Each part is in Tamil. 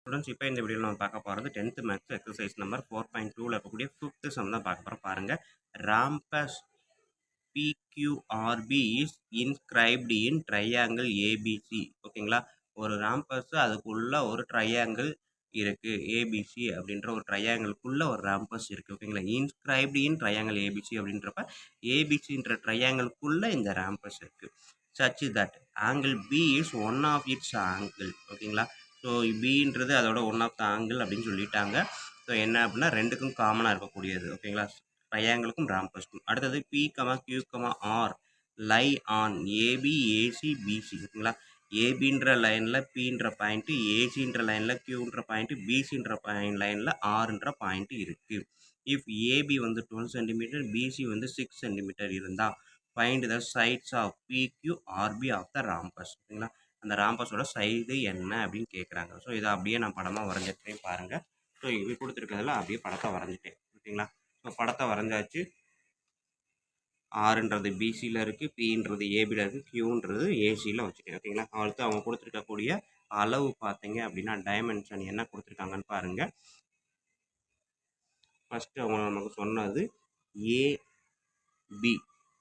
ஸ்டூடெண்ட்ஸ் இப்போ இந்த வீடியோவில் நம்ம பார்க்க போகிறது 10th மேத்ஸ் எக்ஸசைஸ் நம்பர் 4.2ல இருக்கக்கூடிய 5th சம் தான் பார்க்க போகிறோம். பாருங்கள், rhombus PQRB is inscribed in triangle ABC. ஓகேங்களா, ஒரு ராம்பஸ் அதுக்குள்ள ஒரு ட்ரையாங்கிள் இருக்கு, ஏபிசி அப்படின்ற ஒரு ட்ரையாங்கிள்குள்ள ஒரு ராம்பஸ் இருக்கு. ஓகேங்களா, இன்ஸ்கிரைப்டு இன் ட்ரையாங்கிள் ஏபிசி அப்படின்றப்ப ஏபிசின்ற ட்ரையாங்கிள்குள்ள இந்த ராம்பஸ் இருக்கு. Such that angle B is one of its angle. ஓகேங்களா, ஸோ பின்றது அதோட ஒன் ஆஃப் த ஆங்கிள் அப்படின்னு சொல்லிட்டாங்க. ஸோ என்ன அப்படின்னா ரெண்டுக்கும் காமனாக இருக்கக்கூடியது. ஓகேங்களா, ட்ரையாங்கிளுக்கும் ராம்பஸ்க்கும். அடுத்தது P comma Q comma R lie on AB AC BC. ஓகேங்களா, ஏபின்ற லைனில் பின்ற பாயிண்ட்டு, ஏசின்ற லைனில் கியூன்ற பாயிண்ட்டு, பிசின்ற லைனில் ஆர்ன்ற பாயிண்ட்டு இருக்குது. இஃப் ஏபி வந்து 12 சென்டிமீட்டர், பிசி வந்து 6 சென்டிமீட்டர் இருந்தால் find the sides of PQRB of the rhombus. ஓகேங்களா, அந்த ராம்பஸோட சைடு என்ன அப்படின்னு கேட்குறாங்க. ஸோ இதை அப்படியே நான் படமாக வரைஞ்சிருக்கேன் பாருங்கள். ஸோ இது கொடுத்துருக்கிறதுல அப்படியே படத்தை வரைஞ்சிட்டேன். ஓகேங்களா, ஸோ படத்தை வரைஞ்சாச்சு. ஆறுன்றது பிசியில் இருக்குது, பின்றது ஏபியில் இருக்குது, கியூன்றது ஏசியில் வச்சுட்டேன். ஓகேங்களா, அடுத்து அவங்க கொடுத்துருக்கக்கூடிய அளவு பார்த்தீங்க அப்படின்னா டைமென்ஷன் என்ன கொடுத்துருக்காங்கன்னு பாருங்கள். ஃபஸ்ட்டு அவங்க நமக்கு சொன்னது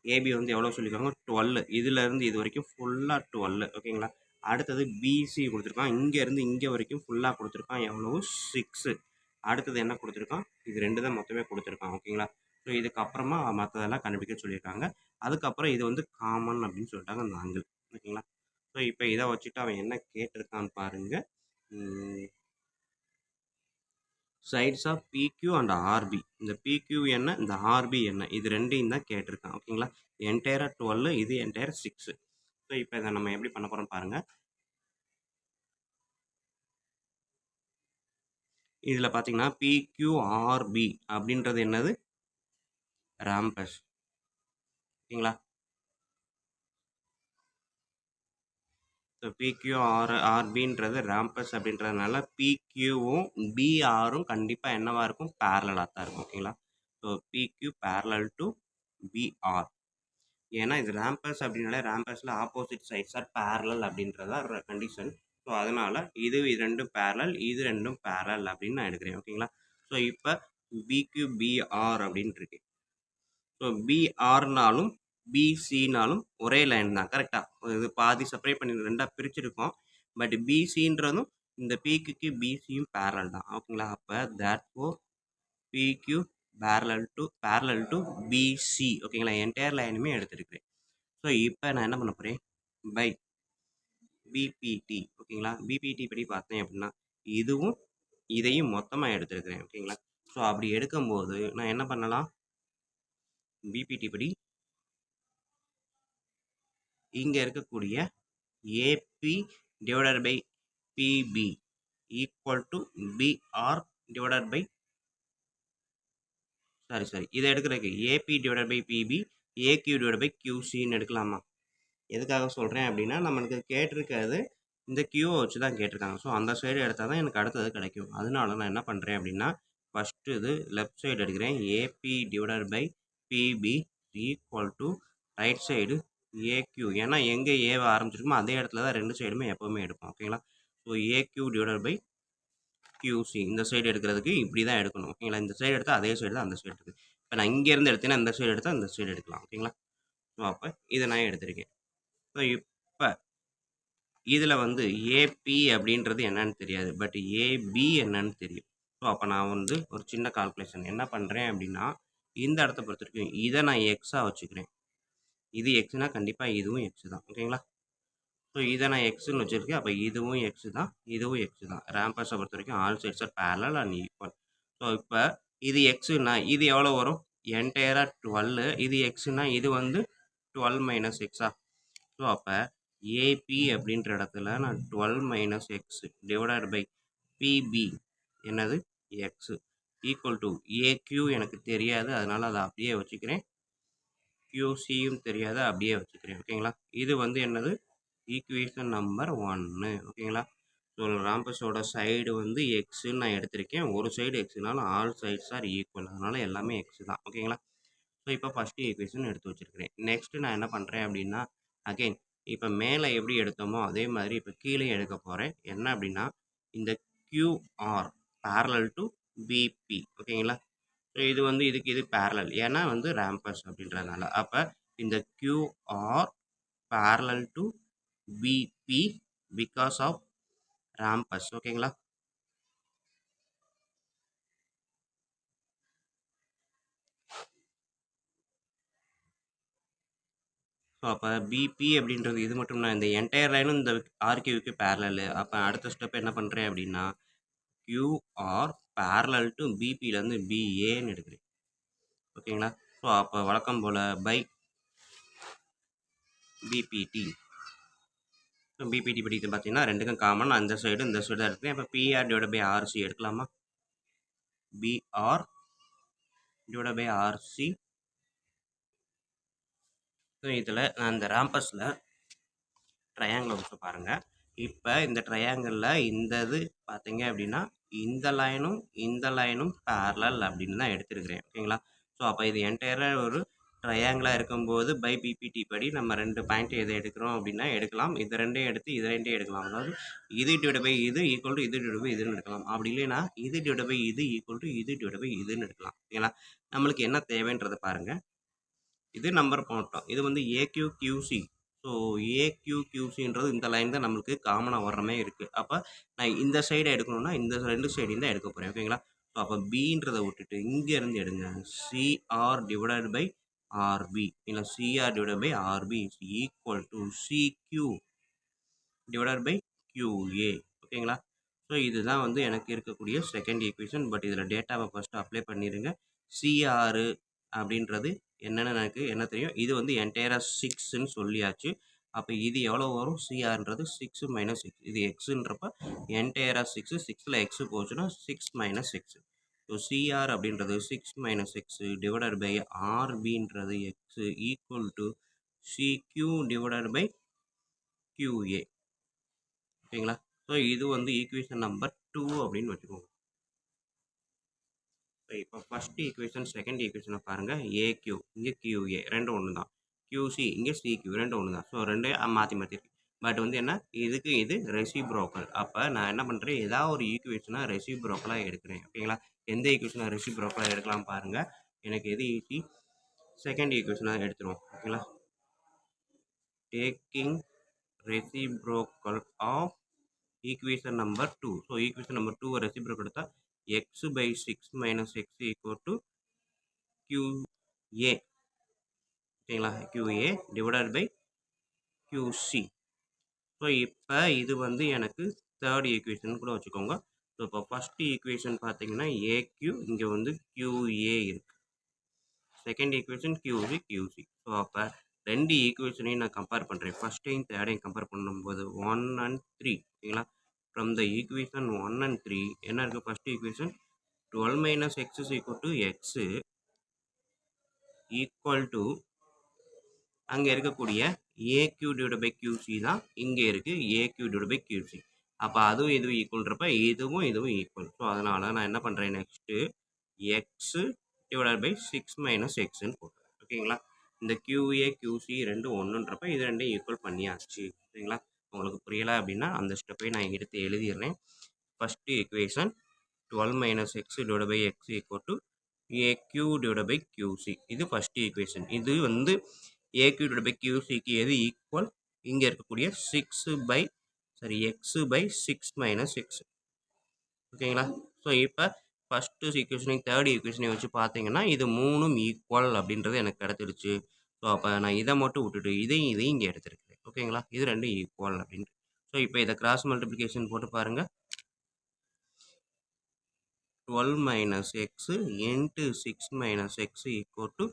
ஏபி வந்து எவ்வளோ சொல்லியிருக்காங்க, 12. இதிலேருந்து இது வரைக்கும் ஃபுல்லாக 12. ஓகேங்களா, அடுத்தது பிசி கொடுத்துருக்கான், இங்கேருந்து இங்கே வரைக்கும் ஃபுல்லாக கொடுத்துருக்கான், எவ்வளவு 6. அடுத்தது என்ன கொடுத்துருக்கான், இது 2 தான் மொத்தமே கொடுத்துருக்கான். ஓகேங்களா, ஸோ இதுக்கப்புறமா மற்றதெல்லாம் கண்டுபிடிக்க சொல்லியிருக்காங்க. அதுக்கப்புறம் இது வந்து காமன் அப்படின்னு சொல்லிட்டாங்க அந்த ஆங்கிள். ஓகேங்களா, ஸோ இப்போ இதை வச்சுட்டு அவன் என்ன கேட்டிருக்கான்னு பாருங்கள். Sides of PQ and RB. இந்த PQ என்ன, இந்த RB என்ன, இது ரெண்டையும் தான் கேட்டிருக்கான். ஓகேங்களா, என்டையராக 12, இது என்டையர் 6. ஸோ இப்போ இதை நம்ம எப்படி பண்ண போகிறோம் பாருங்கள். இதில் பார்த்தீங்கன்னா PQRB அப்படின்றது என்னது, ராம்பஸ். ஓகேங்களா, ஸோ PQRBன்றது ராம்பஸ் அப்படின்றதுனால PQவும் BRும் கண்டிப்பாக என்னவாக இருக்கும், பேரலாக தான் இருக்கும். ஓகேங்களா, so PQ parallel to BR. ஏன்னா இது ராம்பஸ் அப்படின்னாலே ராம்பஸில் ஆப்போசிட் சைட்ஸ் ஆர் பேரலல் அப்படின்றதா கண்டிஷன். ஸோ அதனால் இது ரெண்டும் பேரலல், இது ரெண்டும் பேரலல் அப்படின்னு நான் எடுக்கிறேன். ஓகேங்களா, ஸோ இப்போ BQBR அப்படின்ட்டு இருக்கு. ஸோ BRனாலும் BCனாலும் ஒரே லைன் தான். கரெக்டாக இது பாதி செப்பரேட் பண்ணி ரெண்டாக பிரிச்சிருக்கோம். பட் BCன்றதும் இந்த PQக்கு BCயும் பேரலல் தான். ஓகேங்களா, அப்போ தேட்ஃபோர் PQ parallel to BC. ஓகேங்களா, என்டையர் லைனுமே எடுத்துருக்கிறேன். ஸோ இப்போ நான் என்ன பண்ண போகிறேன், பை பிபிடி. ஓகேங்களா, பிபிடி படி பார்த்தேன் அப்படின்னா இதுவும் இதையும் மொத்தமாக எடுத்துருக்கிறேன். ஓகேங்களா, ஸோ அப்படி எடுக்கும்போது நான் என்ன பண்ணலாம், பிபிடி படி இங்கே இருக்கக்கூடிய AB divided by BP equal to BR divided by sorry இதை எடுக்கிறதுக்கு AB divided by BP AQ divide by கியூசின்னு எடுக்கலாமா. எதுக்காக சொல்கிறேன் அப்படின்னா நம்மளுக்கு கேட்டிருக்கிறது இந்த கியூவை வச்சு தான் கேட்டிருக்காங்க. ஸோ அந்த சைடு எடுத்தால் தான் எனக்கு அடுத்தது கிடைக்கும். அதனால நான் என்ன பண்ணுறேன் அப்படின்னா ஃபஸ்ட்டு இது லெஃப்ட் சைடு எடுக்கிறேன். AB divided by BP equal to right side AQ. ஏன்னா எங்கே ஏவை ஆரம்பிச்சிருக்குமோ அதே இடத்துல தான் ரெண்டு சைடுமே எப்போவுமே எடுப்போம். ஓகேங்களா, so AQ divided by QC. இந்த சைடு எடுக்கிறதுக்கு இப்படி தான் எடுக்கணும். ஓகேங்களா, இந்த சைடு எடுத்தால் அதே சைடு தான் அந்த சைடு இருக்குது. இப்போ நான் இங்கேருந்து எடுத்தேன்னா இந்த சைடு எடுத்தால் இந்த சைடு எடுக்கலாம். ஓகேங்களா, ஸோ அப்போ இதை நான் எடுத்திருக்கேன். ஸோ இப்போ இதில் வந்து ஏபி அப்படின்றது என்னன்னு தெரியாது, பட் ஏபி என்னன்னு தெரியும். ஸோ அப்போ நான் வந்து ஒரு சின்ன கால்குலேஷன் என்ன பண்ணுறேன் அப்படின்னா இந்த இடத்த பொறுத்த வரைக்கும் இதை நான் எக்ஸாக வச்சுக்கிறேன். இது எக்ஸ்னால் கண்டிப்பாக இதுவும் எக்ஸ் தான். ஓகேங்களா, ஸோ இதை நான் எக்ஸ்ன்னு வச்சுருக்கேன். அப்போ இதுவும் எக்ஸ் தான், இதுவும் எக்ஸ் தான். ராம்பஸை பொறுத்த வரைக்கும் all sides are parallel and equal. So இப்போ இது எக்ஸுன்னா இது எவ்வளோ வரும், என்டையராக 12. இது எக்ஸுன்னா இது வந்து 12 மைனஸ் எக்ஸா. ஸோ அப்போ ஏபி அப்படின்ற இடத்துல நான் 12 minus x divided by PB என்னது எக்ஸு ஈக்குவல் டு ஏக்யூ எனக்கு தெரியாது, அதனால் அதை அப்படியே வச்சுக்கிறேன். கியூசியும் தெரியாது, அப்படியே வச்சுக்கிறேன். ஓகேங்களா, இது வந்து என்னது ஈக்குவேஷன் நம்பர் 1. ஓகேங்களா, ஸோ ராம்பஸோட சைடு வந்து எக்ஸுன்னு நான் எடுத்திருக்கேன். ஒரு சைடு எக்ஸுனாலும் ஆல் சைட்ஸ் ஆர் ஈக்குவல், அதனால் எல்லாமே எக்ஸு தான். ஓகேங்களா, ஸோ இப்போ ஃபஸ்ட்டு ஈக்குவேஷன் எடுத்து வச்சுருக்கிறேன். நெக்ஸ்ட்டு நான் என்ன பண்ணுறேன் அப்படின்னா இப்போ மேலே எப்படி எடுத்தோமோ அதே மாதிரி இப்போ கீழே எடுக்க போகிறேன். என்ன அப்படின்னா இந்த Q QR parallel to BP. ஓகேங்களா? ஸோ இது வந்து இதுக்கு இது parallel. ஏன்னா வந்து rampus அப்படின்றதுனால. அப்ப இந்த QR parallel to BP because of rampus. ஓகேங்களா? ஸோ அப்போ பிபி அப்படின்றது இது மட்டும் தான், இந்த என்டையர் லைனும் இந்த ஆர்கியூக்கு பேரலல். அப்போ அடுத்த ஸ்டெப் என்ன பண்ணுறேன் அப்படின்னா கியூஆர் பேரலல் டு பிபியிலேருந்து பிஏன்னு எடுக்கிறேன். ஓகேங்களா? ஸோ அப்போ வழக்கம் போல் பை பிபிடி. ஸோ பிபிடி படிக்கிறது பார்த்தீங்கன்னா ரெண்டுக்கும் காமன், அந்த சைடு இந்த சைடு தான் எடுக்கிறேன். இப்போ பிஆர் டிவைட் பை ஆர்சி எடுக்கலாமா? PR divide by RC. So இதில் நான் இந்த ராம்பஸில் ட்ரையாங்கிள் வச்சு பாருங்கள். இப்போ இந்த ட்ரையாங்கிளில் இந்த இது பார்த்தீங்க அப்படின்னா இந்த லைனும் பேரலல் அப்படின்னு தான் எடுத்துருக்கிறேன். ஓகேங்களா? ஸோ அப்போ இது என்டையராக ஒரு ட்ரையாங்கிளாக இருக்கும்போது பை பிபிடி படி நம்ம 2 பாயிண்ட் எதை எடுக்கிறோம் அப்படின்னா எடுக்கலாம். இது ரெண்டையும் எடுத்து இது ரெண்டையும் எடுக்கலாம். அதாவது இது டிவைட் பை இது ஈக்குவல் டு இது டிவைட் பை இதுன்னு எடுக்கலாம். அப்படி இல்லைன்னா இது டிவைட் பை இது ஈக்குவல் டு இது டிவைட் பை இதுன்னு எடுக்கலாம். ஓகேங்களா? நம்மளுக்கு என்ன தேவைன்றதை பாருங்கள். இது நம்பர் போட்டோம். இது வந்து ஏக்யூக்யூசி. ஸோ ஏக்யூக்யூசின்றது இந்த லைன் தான் நம்மளுக்கு காமனாக வர்ற மாதிரி இருக்குது. அப்போ நான் இந்த சைடை எடுக்கணும்னா இந்த 2 சைடையும் தான் எடுக்க போகிறேன். ஓகேங்களா? ஸோ அப்போ பின்றதை விட்டுட்டு இங்கேருந்து எடுங்க. சிஆர் டிவைடட் பை ஆர்பி இல்லை CR divided by RB is equal to CQ divided by QA. ஓகேங்களா? ஸோ இதுதான் வந்து எனக்கு இருக்கக்கூடிய செகண்ட் ஈக்குவேஷன். பட் இதில் டேட்டாவை ஃபஸ்ட்டு அப்ளை பண்ணிடுங்க. சிஆர் அப்படின்றது என்னென்னு எனக்கு என்ன தெரியும், இது வந்து என்டையராக 6ன்னு சொல்லியாச்சு. அப்போ இது எவ்வளோ வரும்? சிஆர்ன்றது 6 மைனஸ் 6. இது எக்ஸுன்றப்ப என்டையராக 6, 6ல் எக்ஸு போச்சுன்னா 6 மைனஸ் 6. ஸோ சிஆர் அப்படின்றது 6 மைனஸ் 6 டிவைடட் பை ஆர்பின்றது x equal to CQ divided by QA. ஓகேங்களா? ஸோ இது வந்து ஈக்குவேஷன் நம்பர் 2 அப்படின்னு வச்சுக்கோங்க. இப்போ ஃபஸ்ட் ஈக்குவேஷன் செகண்ட் ஈக்குவேஷனை பாருங்கள். ஏக்யூ இங்கே கியூஏ ரெண்டும் ஒன்று தான். கியூசி இங்கே சிக்யூ ரெண்டும் ஒன்று தான். ஸோ ரெண்டே மாற்றி மாற்றிருக்கு. பட் வந்து என்ன, இதுக்கு இது ரெசிப்ரோக்கல். அப்போ நான் என்ன பண்ணுறேன், ஏதாவது ஒரு ஈக்குவேஷனாக ரெசிப்ரோக்கலாக எடுக்கிறேன். ஓகேங்களா? எந்த ஈக்குவேஷனாக ரெசிப்ரோக்கலாக எடுக்கலாம் பாருங்கள். எனக்கு எது ஈஸி, செகண்ட் ஈக்குவேஷனாக எடுத்துருவோம். ஓகேங்களா? Taking reciprocal of equation number 2. So equation number 2 reciprocal எடுத்தால் x by 6 minus x equal to QA. ஓகேங்களா? QA divided by QC. So இப்போ இது வந்து எனக்கு தேர்ட் ஈக்குவேஷன் கூட வச்சுக்கோங்க. ஸோ இப்போ ஃபஸ்ட் ஈக்குவேஷன் பார்த்தீங்கன்னா ஏக்யூ, இங்கே வந்து QA இருக்குது. Second equation QC, QC. So அப்போ ரெண்டு ஈக்குவேஷனையும் நான் கம்பேர் பண்ணுறேன். ஃபஸ்ட்டையும் தேர்டையும் கம்பேர் பண்ணும்போது 1 and 3. ஓகேங்களா? From the equation 1 and 3 என்ன இருக்குது? First equation 12 minus x is equal to x equal to அங்கே இருக்கக்கூடிய AQ divided by QC தான் இங்கே இருக்குது AQ divided by QC. அப்போ அதுவும் இதுவும் ஈக்குவல்ன்றப்ப இதுவும் ஈக்குவல். ஸோ அதனால் நான் என்ன பண்ணுறேன், next x divided by 6 minus எக்ஸ்ன்னு போட்டுறேன். ஓகேங்களா? இந்த QA QC ரெண்டும் ஒன்றுன்றப்ப இது ரெண்டும் ஈக்குவல் பண்ணியாச்சு. ஓகேங்களா? உங்களுக்கு புரியலை அப்படின்னா அந்த ஸ்டெப்பை நான் எடுத்து எழுதிடுறேன். First equation 12 minus x divided by x equal to AQ divided by QC. இது ஃபஸ்ட் ஈக்குவேஷன். இது வந்து AQ divided by QCக்கு எது ஈக்குவல், இங்கே இருக்கக்கூடிய x by 6 minus x. ஓகேங்களா? ஸோ இப்போ ஃபஸ்ட்டு ஈக்குவேஷனையும் தேர்ட் ஈக்குவேஷனையும் வச்சு பார்த்தீங்கன்னா இது மூணும் ஈக்குவல் அப்படின்றது எனக்கு கிடச்சிருச்சு. ஸோ அப்போ நான் இதை மட்டும் விட்டுட்டு இதையும் இங்கே எடுத்துருக்கேன். ஓகேங்களா? இது ரெண்டும் ஈக்குவல் அப்படின்ட்டு. ஸோ இப்போ இதை கிராஸ் மல்டிப்ளிகேஷன் போட்டு பாருங்கள். 12 minus x into 6 minus x equal to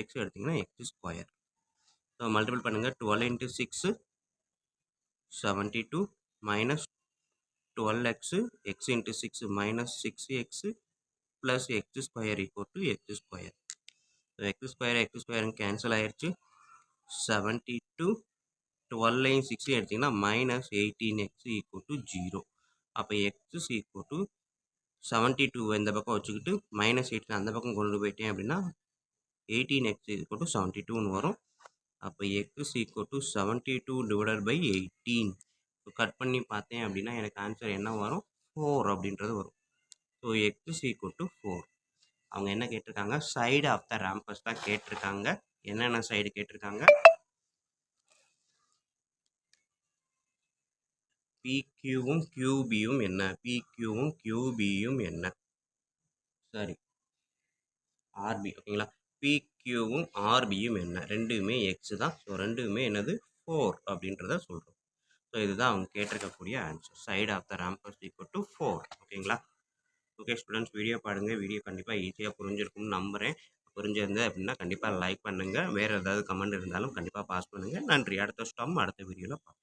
x எடுத்தீங்கன்னா x square. ஸோ மல்டிபிள் பண்ணுங்கள். 12 into 6 72 minus 12x x into 6 minus 6x plus x square equal to x square. So x square cancel ஆயிடுச்சு. 72 12 6 எடுத்தீங்கன்னா minus 18x equal to 0. அப்போ x is equal to 72 இந்த பக்கம் வச்சுக்கிட்டு மைனஸ் 18 அந்த பக்கம் கொண்டு போயிட்டேன் அப்படின்னா 18x ஈக்குவல் டு 72ன்னு வரும். அப்போ x equal to 72 divided by 18. Cut பண்ணி பார்த்தேன் அப்படின்னா எனக்கு ஆன்சர் என்ன வரும், 4 அப்படின்றது வரும். So X is equal to 4. அவங்க என்ன கேட்டிருக்காங்க? சைடு ஆஃப் த ராம்பஸ் தான் கேட்டிருக்காங்க. என்னென்ன சைடு கேட்டிருக்காங்க? பிக்யூவும் கியூபியும் என்ன? பிக்யூவும் கியூபியும் என்ன? சரி, ஆர்பி ஓகேங்களா? பிக்யூவும் ஆர்பியும் என்ன? ரெண்டுமே எக்ஸ் தான். ஸோ ரெண்டுமே என்னது? 4 அப்படின்றத சொல்கிறோம். ஸோ இதுதான் அவங்க கேட்டிருக்கக்கூடிய answer. Side of the rhombus equal to 4. ஓகேங்களா? ஓகே ஸ்டூடெண்ட்ஸ், வீடியோ பாருங்கள். வீடியோ கண்டிப்பாக ஈஸியாக புரிஞ்சிருக்கும்னு நம்புகிறேன். புரிஞ்சிருந்தது அப்படின்னா கண்டிப்பாக லைக் பண்ணுங்கள். வேறு ஏதாவது கமெண்ட் இருந்தாலும் கண்டிப்பாக பாஸ் பண்ணுங்கள். நன்றி. அடுத்த ஸ்டாம் அடுத்த வீடியோவில் பார்க்கலாம்.